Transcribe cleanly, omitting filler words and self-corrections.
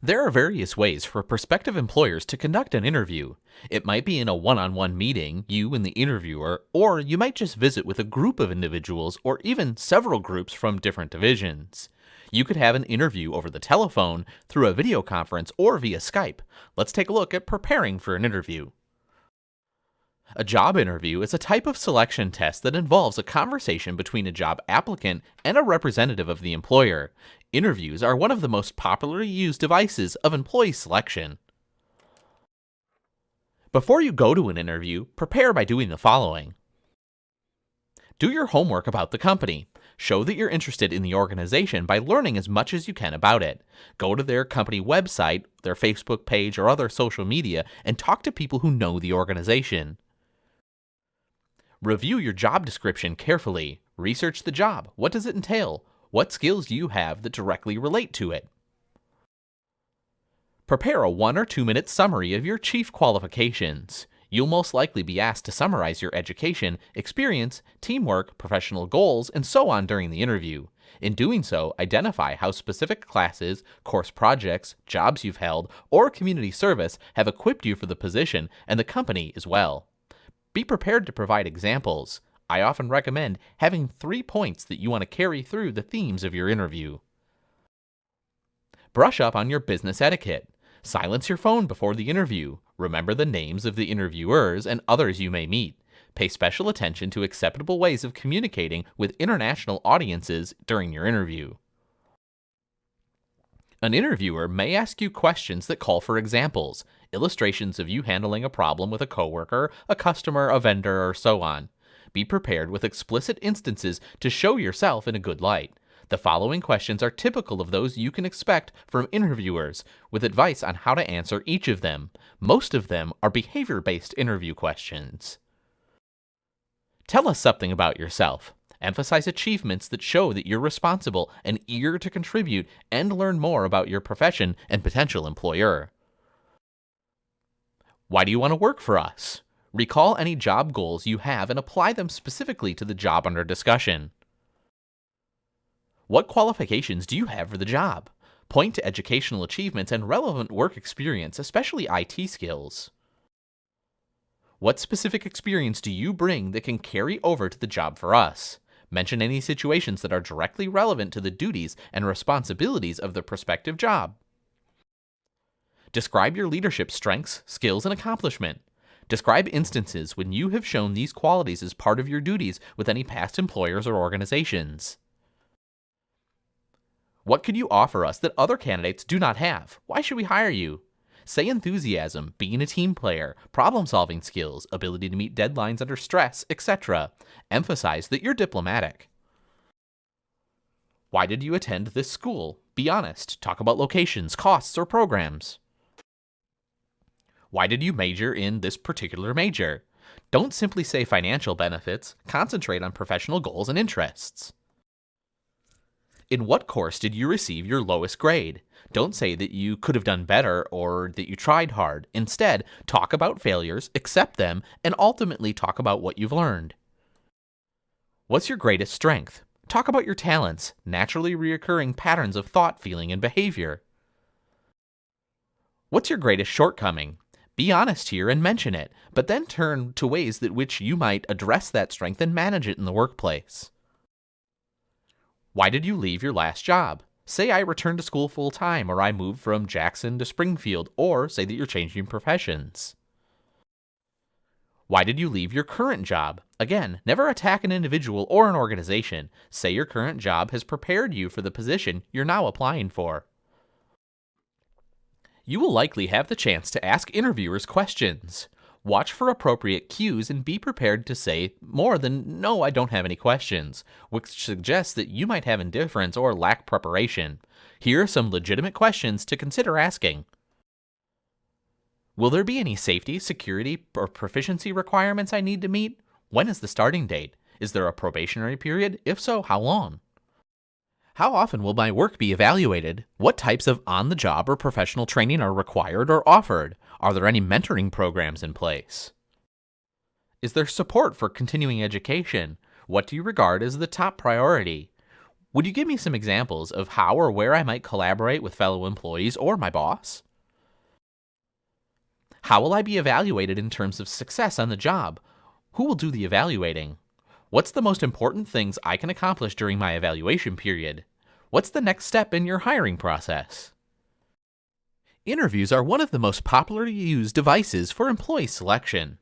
There are various ways for prospective employers to conduct an interview. It might be in a one-on-one meeting, you and the interviewer, or you might just visit with a group of individuals or even several groups from different divisions. You could have an interview over the telephone, through a video conference, or via Skype. Let's take a look at preparing for an interview. A job interview is a type of selection test that involves a conversation between a job applicant and a representative of the employer. Interviews are one of the most popularly used devices of employee selection. Before you go to an interview, prepare by doing the following. Do your homework about the company. Show that you're interested in the organization by learning as much as you can about it. Go to their company website, their Facebook page, or other social media and talk to people who know the organization. Review your job description carefully. Research the job. What does it entail? What skills do you have that directly relate to it? Prepare a 1 or 2 minute summary of your chief qualifications. You'll most likely be asked to summarize your education, experience, teamwork, professional goals, and so on during the interview. In doing so, identify how specific classes, course projects, jobs you've held, or community service have equipped you for the position and the company as well. Be prepared to provide examples. I often recommend having 3 points that you want to carry through the themes of your interview. Brush up on your business etiquette. Silence your phone before the interview. Remember the names of the interviewers and others you may meet. Pay special attention to acceptable ways of communicating with international audiences during your interview. An interviewer may ask you questions that call for examples, illustrations of you handling a problem with a coworker, a customer, a vendor, or so on. Be prepared with explicit instances to show yourself in a good light. The following questions are typical of those you can expect from interviewers, with advice on how to answer each of them. Most of them are behavior-based interview questions. Tell us something about yourself. Emphasize achievements that show that you're responsible and eager to contribute and learn more about your profession and potential employer. Why do you want to work for us? Recall any job goals you have and apply them specifically to the job under discussion. What qualifications do you have for the job? Point to educational achievements and relevant work experience, especially IT skills. What specific experience do you bring that can carry over to the job for us? Mention any situations that are directly relevant to the duties and responsibilities of the prospective job. Describe your leadership strengths, skills, and accomplishment. Describe instances when you have shown these qualities as part of your duties with any past employers or organizations. What could you offer us that other candidates do not have? Why should we hire you? Say enthusiasm, being a team player, problem-solving skills, ability to meet deadlines under stress, etc. Emphasize that you're diplomatic. Why did you attend this school? Be honest. Talk about locations, costs, or programs. Why did you major in this particular major? Don't simply say financial benefits. Concentrate on professional goals and interests. In what course did you receive your lowest grade? Don't say that you could have done better or that you tried hard. Instead, talk about failures, accept them, and ultimately talk about what you've learned. What's your greatest strength? Talk about your talents, naturally reoccurring patterns of thought, feeling, and behavior. What's your greatest shortcoming? Be honest here and mention it, but then turn to ways that which you might address that strength and manage it in the workplace. Why did you leave your last job? Say I returned to school full-time, or I moved from Jackson to Springfield, or say that you're changing professions. Why did you leave your current job? Again, never attack an individual or an organization. Say your current job has prepared you for the position you're now applying for. You will likely have the chance to ask interviewers questions. Watch for appropriate cues and be prepared to say more than, "No, I don't have any questions," which suggests that you might have indifference or lack preparation. Here are some legitimate questions to consider asking. Will there be any safety, security, or proficiency requirements I need to meet? When is the starting date? Is there a probationary period? If so, how long? How often will my work be evaluated? What types of on-the-job or professional training are required or offered? Are there any mentoring programs in place? Is there support for continuing education? What do you regard as the top priority? Would you give me some examples of how or where I might collaborate with fellow employees or my boss? How will I be evaluated in terms of success on the job? Who will do the evaluating? What's the most important things I can accomplish during my evaluation period? What's the next step in your hiring process? Interviews are one of the most popularly used devices for employee selection.